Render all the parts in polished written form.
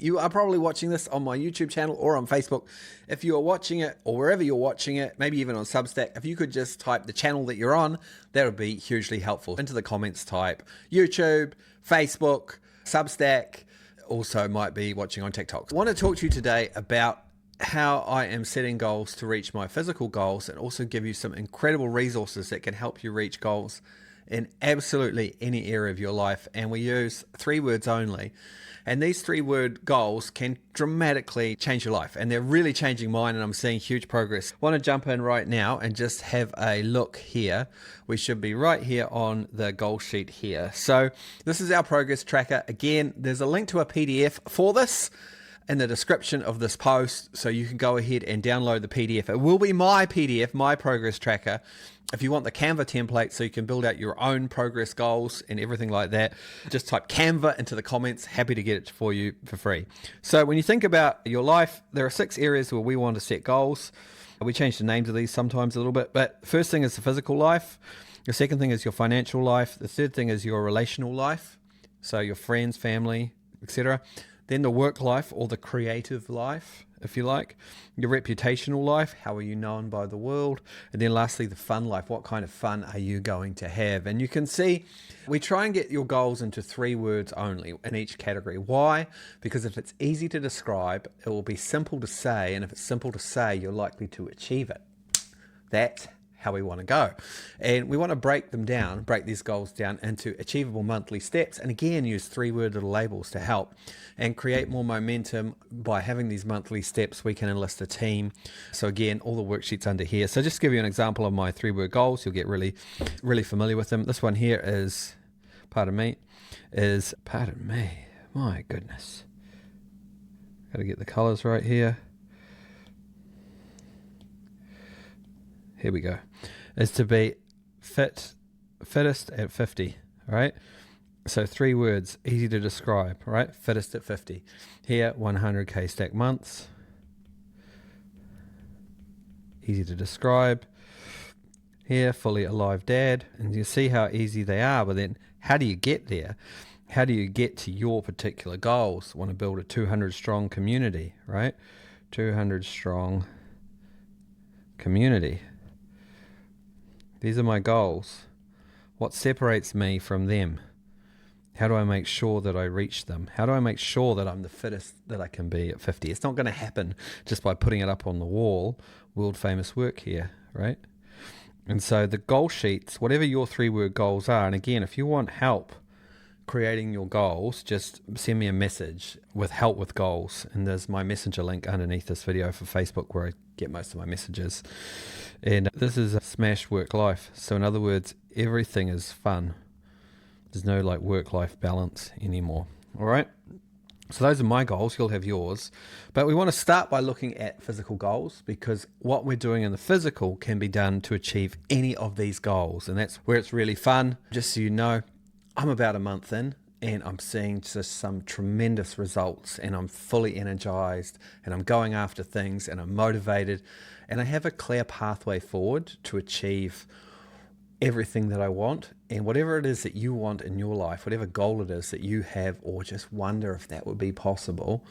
You are probably watching this on my YouTube channel or on Facebook. If you are watching it or wherever you're watching it, maybe even on Substack, if you could just type the channel that you're on, that would be hugely helpful. Into the comments type YouTube, Facebook, Substack, also might be watching on TikTok. I want to talk to you today about how I am setting goals to reach my physical goals and also give you some incredible resources that can help you reach goals in absolutely any area of your life. And we use 3 words only. And these 3-word goals can dramatically change your life. And they're really changing mine, and I'm seeing huge progress. I want to jump in right now and just have a look here. We should be right here on the goal sheet here. So this is our progress tracker. Again, there's a link to a PDF for this in the description of this post, so you can go ahead and download the PDF. It will be my PDF, my progress tracker. If you want the CANVA template so you can build out your own progress goals and everything like that, just type CANVA into the comments. Happy to get it for you for free. So when you think about your life, there are 6 areas where we want to set goals. We change the names of these sometimes a little bit, but first thing is the physical life. The second thing is your financial life. The third thing is your relational life, so your friends, family, etc. Then the work life, or the creative life, if you like. Your reputational life, how are you known by the world? And then lastly, the fun life, what kind of fun are you going to have? And you can see we try and get your goals into 3 words only in each category. Why? Because if it's easy to describe, it will be simple to say. And if it's simple to say, you're likely to achieve it. That's how we want to go. And we want to break these goals down into achievable monthly steps. And again, use 3-word little labels to help and create more momentum. By having these monthly steps, we can enlist a team. So again, all the worksheets under here. So just to give you an example of my 3-word goals, you'll get really, really familiar with them. This one here is, pardon me, my goodness. Got to get the colors right here. Here we go. Is to be fittest at 50, right? So 3 words, easy to describe, right? Fittest at 50. Here, 100K stack months. Easy to describe. Here, fully alive dad. And you see how easy they are, but then how do you get there? How do you get to your particular goals? Want to build a 200 strong community, right? 200 strong community. These are my goals. What separates me from them? How do I make sure that I reach them? How do I make sure that I'm the fittest that I can be at 50? It's not going to happen just by putting it up on the wall. World famous work here, right? And so the goal sheets, whatever your 3-word goals are, and again, if you want help creating your goals, just send me a message with help with goals. And there's my messenger link underneath this video for Facebook where I get most of my messages. And this is a smash work life. So in other words, everything is fun. There's no like work-life balance anymore. All right. So those are my goals. You'll have yours. But we want to start by looking at physical goals, because what we're doing in the physical can be done to achieve any of these goals. And that's where it's really fun. Just so you know, I'm about a month in and I'm seeing just some tremendous results, and I'm fully energized, and I'm going after things, and I'm motivated, and I have a clear pathway forward to achieve everything that I want. And whatever it is that you want in your life, whatever goal it is that you have, or just wonder if that would be possible,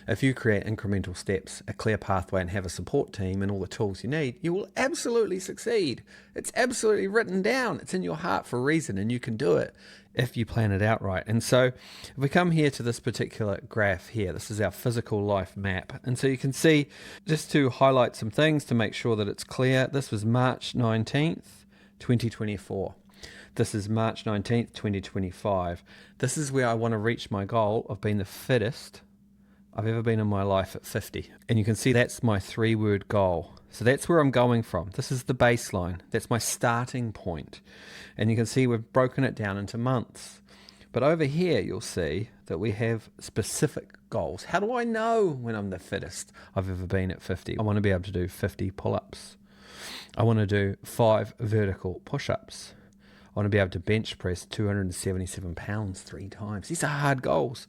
if you create incremental steps, a clear pathway, and have a support team and all the tools you need, you will absolutely succeed. It's absolutely written down. It's in your heart for a reason, and you can do it if you plan it out right. And so if we come here to this particular graph here, this is our physical life map. And so you can see, just to highlight some things to make sure that it's clear, this was March 19th, 2024. This is March 19th, 2025. This is where I want to reach my goal of being the fittest I've ever been in my life at 50. And you can see that's my 3-word goal. So that's where I'm going from. This is the baseline. That's my starting point. And you can see we've broken it down into months. But over here, you'll see that we have specific goals. How do I know when I'm the fittest I've ever been at 50? I want to be able to do 50 pull-ups. I want to do 5 vertical push-ups. I want to be able to bench press 277 pounds 3 times. These are hard goals.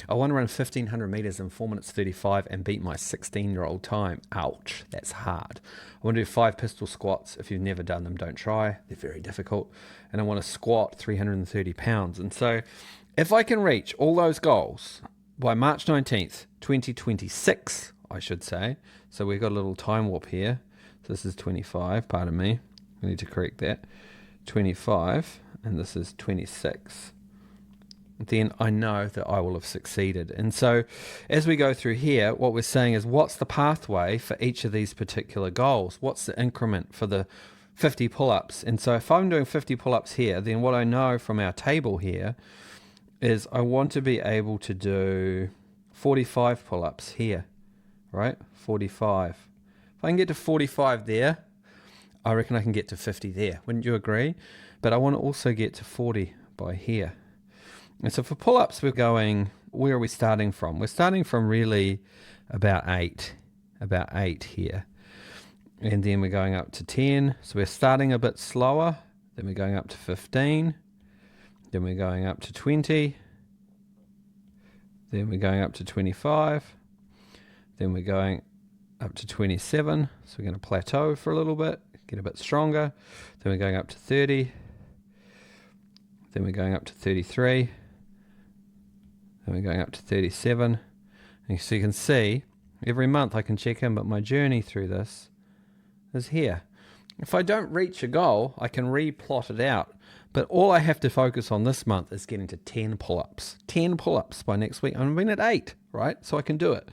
I want to run 1,500 meters in 4 minutes 35 and beat my 16-year-old time. Ouch, that's hard. I want to do 5 pistol squats. If you've never done them, don't try. They're very difficult. And I want to squat 330 pounds. And so if I can reach all those goals by March 19th, 2026, I should say. So we've got a little time warp here. So this is 25, pardon me. We need to correct that. 25, and this is 26. Then I know that I will have succeeded. And so as we go through here, what we're saying is, what's the pathway for each of these particular goals? What's the increment for the 50 pull-ups? And so if I'm doing 50 pull-ups here, then what I know from our table here is I want to be able to do 45 pull-ups here, right? 45. If I can get to 45 there, I reckon I can get to 50 there. Wouldn't you agree? But I want to also get to 40 by here. And so for pull-ups, we're going, where are we starting from? We're starting from really about 8 here. And then we're going up to 10. So we're starting a bit slower. Then we're going up to 15. Then we're going up to 20. Then we're going up to 25. Then we're going up to 27. So we're going to plateau for a little bit, get a bit stronger. Then we're going up to 30. Then we're going up to 33. Then we're going up to 37. And so you can see, every month I can check in, but my journey through this is here. If I don't reach a goal, I can replot it out. But all I have to focus on this month is getting to 10 pull-ups. 10 pull-ups by next week. I'm at 8, right? So I can do it.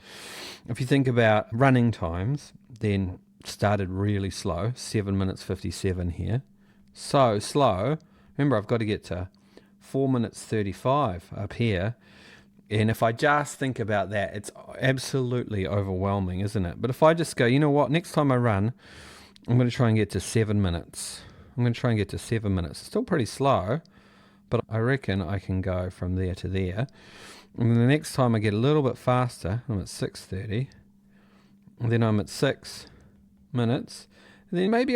If you think about running times, then started really slow, 7 minutes 57 here. So slow. Remember, I've got to get to 4 minutes 35 up here. And if I just think about that, it's absolutely overwhelming, isn't it? But if I just go, you know what, next time I run, I'm going to try and get to 7 minutes. I'm going to try and get to 7 minutes. It's still pretty slow, but I reckon I can go from there to there. And then the next time I get a little bit faster, I'm at 6:30. And then I'm at 6 minutes. And then maybe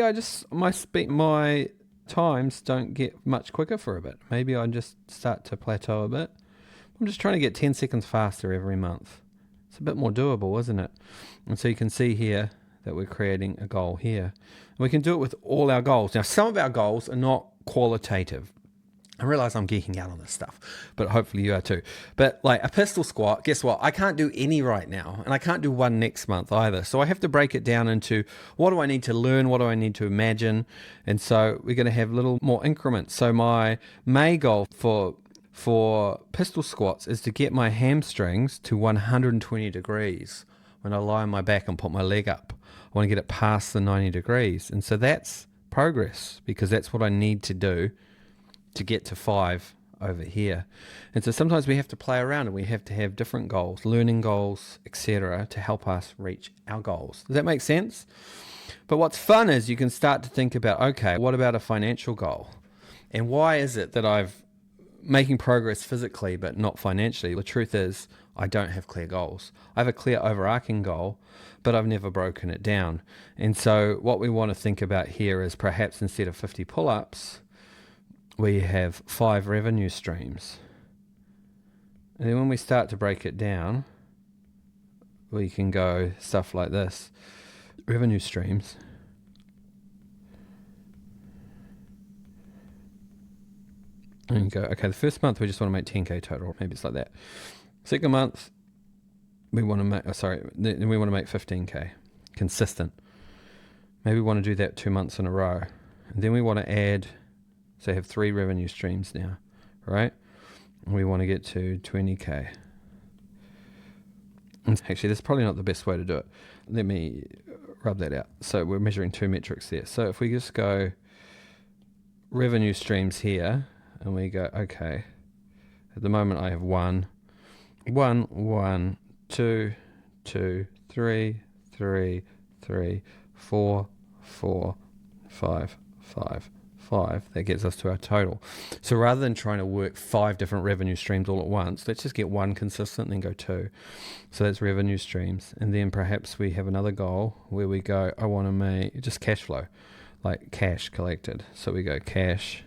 my times don't get much quicker for a bit. Maybe I just start to plateau a bit. I'm just trying to get 10 seconds faster every month. It's a bit more doable, isn't it? And so you can see here that we're creating a goal here. And we can do it with all our goals. Now, some of our goals are not qualitative. I realize I'm geeking out on this stuff, but hopefully you are too. But like a pistol squat, guess what? I can't do any right now, and I can't do one next month either. So I have to break it down into, what do I need to learn? What do I need to imagine? And so we're going to have little more increments. So my May goal for pistol squats is to get my hamstrings to 120 degrees when I lie on my back and put my leg up. I want to get it past the 90 degrees. And so that's progress, because that's what I need to do to get to 5 over here. And so sometimes we have to play around and we have to have different goals, learning goals, etc., to help us reach our goals. Does that make sense? But what's fun is you can start to think about, okay, what about a financial goal? And why is it that I've making progress physically but not financially? The truth is, I don't have clear goals. I have a clear overarching goal, but I've never broken it down. And so what we want to think about here is, perhaps instead of 50 pull-ups, we have 5 revenue streams. And then when we start to break it down, we can go stuff like this. Revenue streams. And you go, okay, the first month we just want to make 10K total. Maybe it's like that. Second month, we want to make, then we want to make 15K. Consistent. Maybe we want to do that 2 months in a row. And then we want to add, so have 3 revenue streams now, right? And we want to get to 20K. And actually, that's probably not the best way to do it. Let me rub that out. So we're measuring 2 metrics there. So if we just go revenue streams here, and we go, okay, at the moment I have 1, 2, 3, 4, 5, 5. That gets us to our total. So rather than trying to work 5 different revenue streams all at once, let's just get 1 consistent and then go 2. So that's revenue streams. And then perhaps we have another goal where we go, I want to make just cash flow, like cash collected. So we go cash.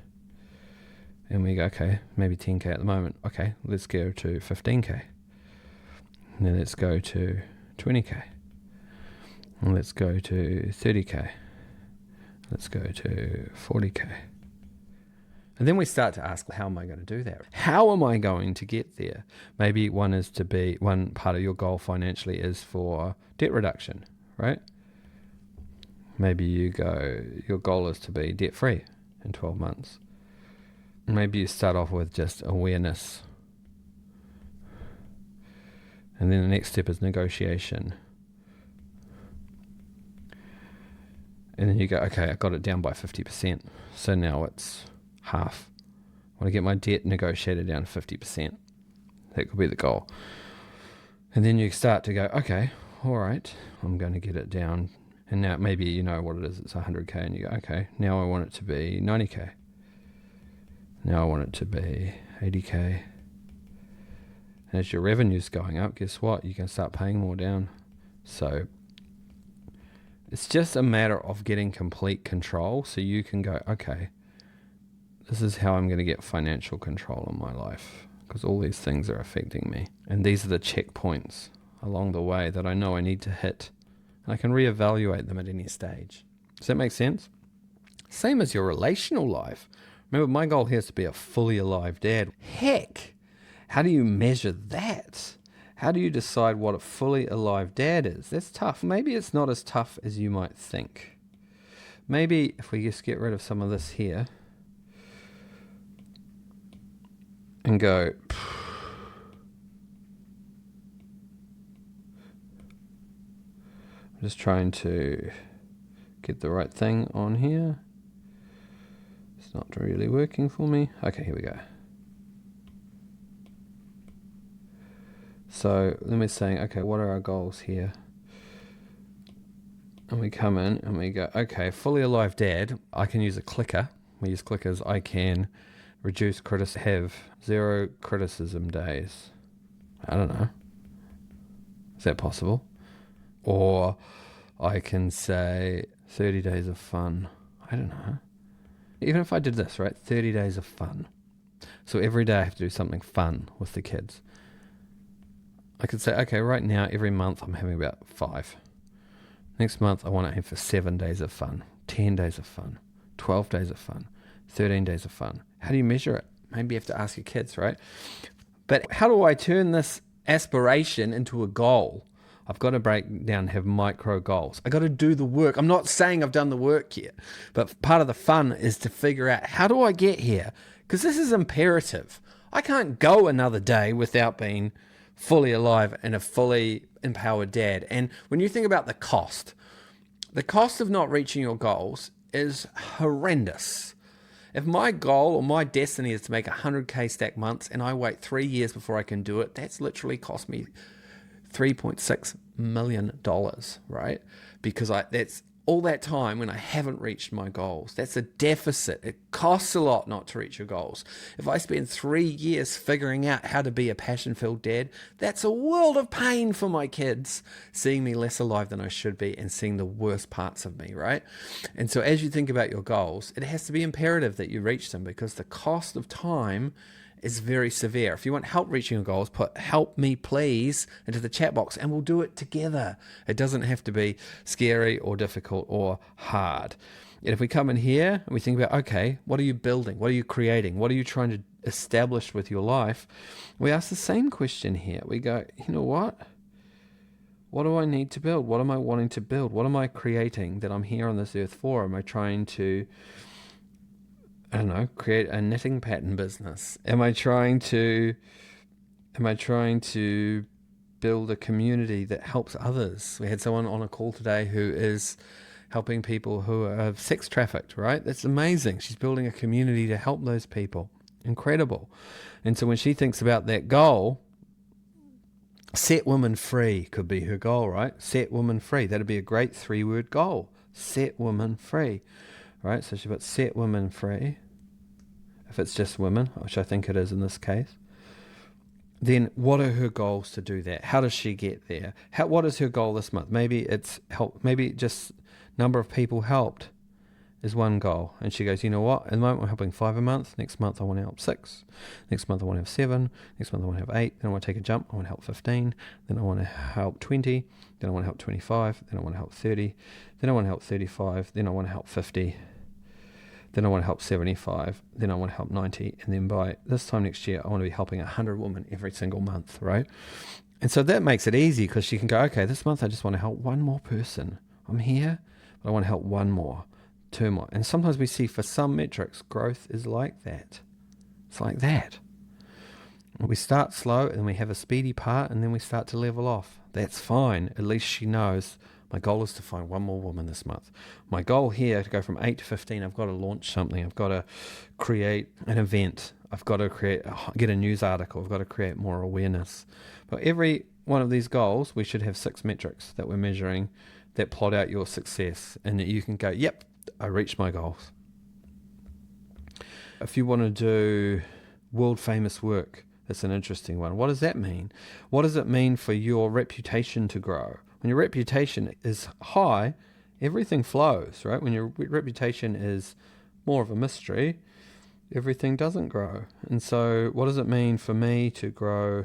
And we go, okay, maybe 10K at the moment. Okay, let's go to 15K. And then let's go to 20K. And let's go to 30K. Let's go to 40K. And then we start to ask, how am I going to do that? How am I going to get there? Maybe one part of your goal financially is for debt reduction, right? Maybe your goal is to be debt free in 12 months. Maybe you start off with just awareness. And then the next step is negotiation. And then you go, okay, I got it down by 50%. So now it's half. I want to get my debt negotiated down to 50%. That could be the goal. And then you start to go, okay, all right, I'm going to get it down. And now maybe you know what it is. It's 100K. And you go, okay, now I want it to be 90K. Now I want it to be 80K. And as your revenue's going up, guess what? You can start paying more down. So it's just a matter of getting complete control so you can go, okay, this is how I'm going to get financial control in my life, because all these things are affecting me. And these are the checkpoints along the way that I know I need to hit. And I can reevaluate them at any stage. Does that make sense? Same as your relational life. Remember, my goal here is to be a fully alive dad. Heck, how do you measure that? How do you decide what a fully alive dad is? That's tough. Maybe it's not as tough as you might think. Maybe if we just get rid of some of this here and go, I'm just trying to get the right thing on here. It's not really working for me. Okay, here we go. So let me say, okay, what are our goals here? And we come in and we go, okay, fully alive dad, I can use a clicker. We use clickers. I can reduce have 0 criticism days. I don't know. Is that possible? Or I can say 30 days of fun. I don't know. Even if I did this, right? 30 days of fun. So every day I have to do something fun with the kids. I could say, okay, right now, every month I'm having about 5. Next month I want to aim for 7 days of fun, 10 days of fun, 12 days of fun, 13 days of fun. How do you measure it? Maybe you have to ask your kids, right? But how do I turn this aspiration into a goal? I've got to break down and have micro goals. I've got to do the work. I'm not saying I've done the work yet, but part of the fun is to figure out, how do I get here? Because this is imperative. I can't go another day without being fully alive and a fully empowered dad. And when you think about the cost of not reaching your goals is horrendous. If my goal or my destiny is to make 100K stack months and I wait 3 years before I can do it, that's literally cost me $3.6 million, right? Because that's all that time when I haven't reached my goals. That's a deficit. It costs a lot not to reach your goals. If I spend 3 years figuring out how to be a passion-filled dad, that's a world of pain for my kids, seeing me less alive than I should be and seeing the worst parts of me, right? And so as you think about your goals, it has to be imperative that you reach them, because the cost of time is very severe. If you want help reaching your goals, put "help me please" into the chat box and we'll do it together. It doesn't have to be scary or difficult or hard. And if we come in here and we think about, okay, what are you building? What are you creating? What are you trying to establish with your life? We ask the same question here. We go, you know what? What do I need to build? What am I wanting to build? What am I creating that I'm here on this earth for? Am I trying to, I don't know, create a knitting pattern business? Am I trying to build a community that helps others? We had someone on a call today who is helping people who are sex trafficked, right? That's amazing. She's building a community to help those people. Incredible. And so when she thinks about that goal, set women free could be her goal, right? Set women free. That'd be a great 3-word goal. Set women free. Right, so she puts set women free, if it's just women, which I think it is in this case. Then what are her goals to do that? How does she get there? What is her goal this month? Maybe it's help. Maybe just number of people helped is one goal. And she goes, you know what? At the moment I'm helping 5 a month. Next month I want to help 6. Next month I want to have 7. Next month I want to have 8. Then I want to take a jump. I want to help 15. Then I want to help 20. Then I want to help 25. Then I want to help 30. Then I want to help 35. Then I want to help 50. Then I want to help 75. Then I want to help 90. And then by this time next year, I want to be helping 100 women every single month, right? And so that makes it easy because she can go, okay, this month I just want to help one more person. I'm here, but I want to help one more, two more. And sometimes we see for some metrics, growth is like that. It's like that. We start slow and we have a speedy part and then we start to level off. That's fine. At least she knows my goal is to find one more woman this month. My goal here to go from 8 to 15, I've got to launch something. I've got to create an event. I've got to get a news article. I've got to create more awareness. But every one of these goals, we should have 6 metrics that we're measuring that plot out your success and that you can go, yep, I reached my goals. If you want to do world famous work, that's an interesting one. What does that mean? What does it mean for your reputation to grow? When your reputation is high, everything flows, right? When your reputation is more of a mystery, everything doesn't grow. And so what does it mean for me to grow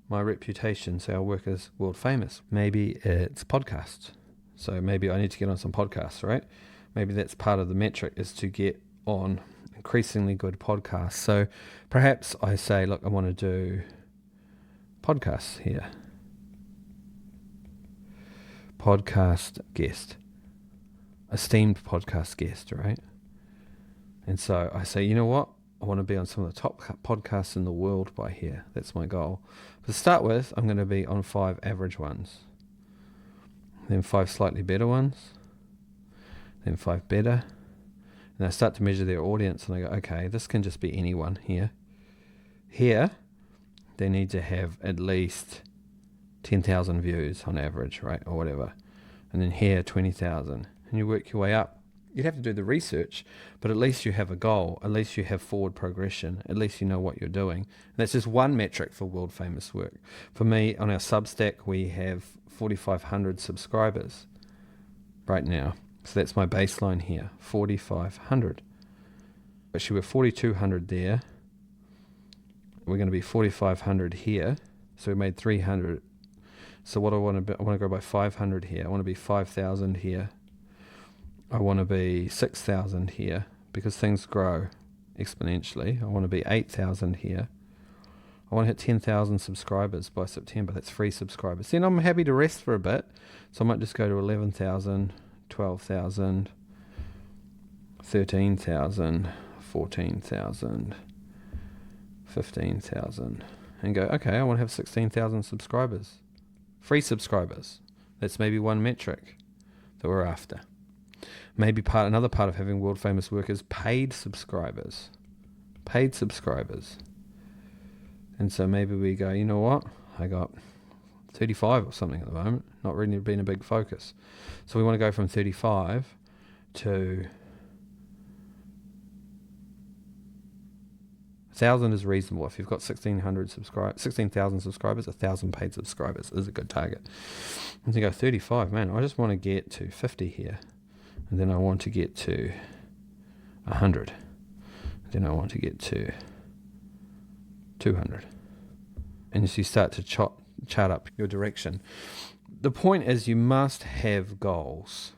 my reputation? So our work is world famous. Maybe it's podcasts. So maybe I need to get on some podcasts, right? Maybe that's part of the metric, is to get on increasingly good podcasts. So perhaps I say, look, I want to do podcasts here. Podcast guest. Esteemed podcast guest, right? And so I say, you know what? I want to be on some of the top podcasts in the world by here. That's my goal. To start with, I'm going to be on 5 average ones. Then 5 slightly better ones. Then 5 better. And I start to measure their audience and I go, okay, this can just be anyone here. Here, they need to have at least 10,000 views on average, right? Or whatever. And then here, 20,000. And you work your way up. You'd have to do the research, but at least you have a goal. At least you have forward progression. At least you know what you're doing. And that's just one metric for world famous work. For me, on our Substack, we have 4,500 subscribers right now. So that's my baseline here, 4,500. Actually, we're 4,200 there. We're going to be 4,500 here. So we made 300. So what I want to go by 500 here. I want to be 5,000 here. I want to be 6,000 here because things grow exponentially. I want to be 8,000 here. I want to hit 10,000 subscribers by September. That's free subscribers. Then I'm happy to rest for a bit. So I might just go to 11,000, 12,000, 13,000, 14,000, 15,000 and go, okay, I want to have 16,000 subscribers. Free subscribers. That's maybe one metric that we're after. Maybe another part of having world famous work is paid subscribers. Paid subscribers. And so maybe we go, you know what? I got 35 or something at the moment. Not really been a big focus. So we want to go from 35 to 1,000 is reasonable. If you've got 16,000 subscribers, 1,000 paid subscribers is a good target. And you go 35, man, I just want to get to 50 here. And then I want to get to 100. Then I want to get to 200. And as you start to chart up your direction, the point is you must have goals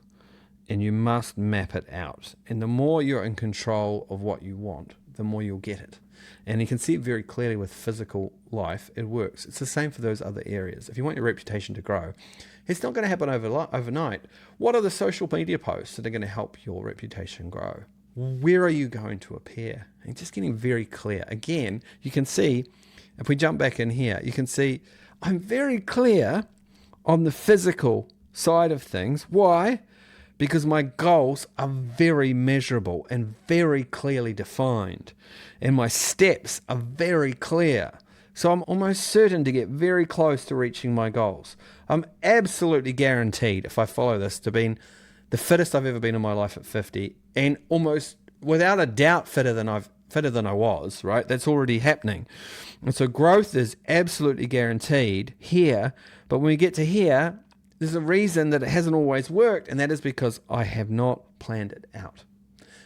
and you must map it out. And the more you're in control of what you want, the more you'll get it. And you can see it very clearly with physical life. It works. It's the same for those other areas. If you want your reputation to grow, it's not going to happen overnight. What are the social media posts that are going to help your reputation grow? Where are you going to appear? And just getting very clear. Again, you can see, if we jump back in here, you can see I'm very clear on the physical side of things. Why? Because my goals are very measurable and very clearly defined. And my steps are very clear. So I'm almost certain to get very close to reaching my goals. I'm absolutely guaranteed, if I follow this, to being the fittest I've ever been in my life at 50, and almost without a doubt fitter than I was, right? That's already happening. And so growth is absolutely guaranteed here. But when we get to here, there's a reason that it hasn't always worked, and that is because I have not planned it out.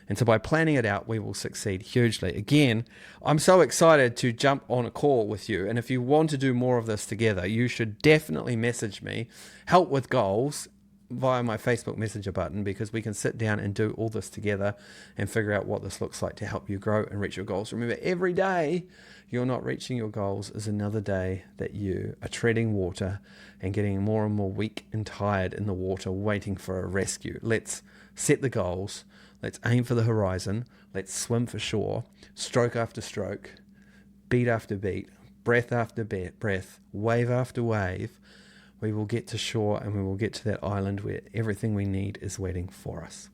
And so by planning it out, we will succeed hugely. Again, I'm so excited to jump on a call with you. And if you want to do more of this together, you should definitely message me, help with goals. via my Facebook Messenger button, because we can sit down and do all this together and figure out what this looks like to help you grow and reach your goals. Remember, every day you're not reaching your goals is another day that you are treading water and getting more and more weak and tired in the water, waiting for a rescue. Let's set the goals. Let's aim for the horizon. Let's swim for shore, stroke after stroke, beat after beat, breath after breath, wave after wave. We will get to shore, and we will get to that island where everything we need is waiting for us.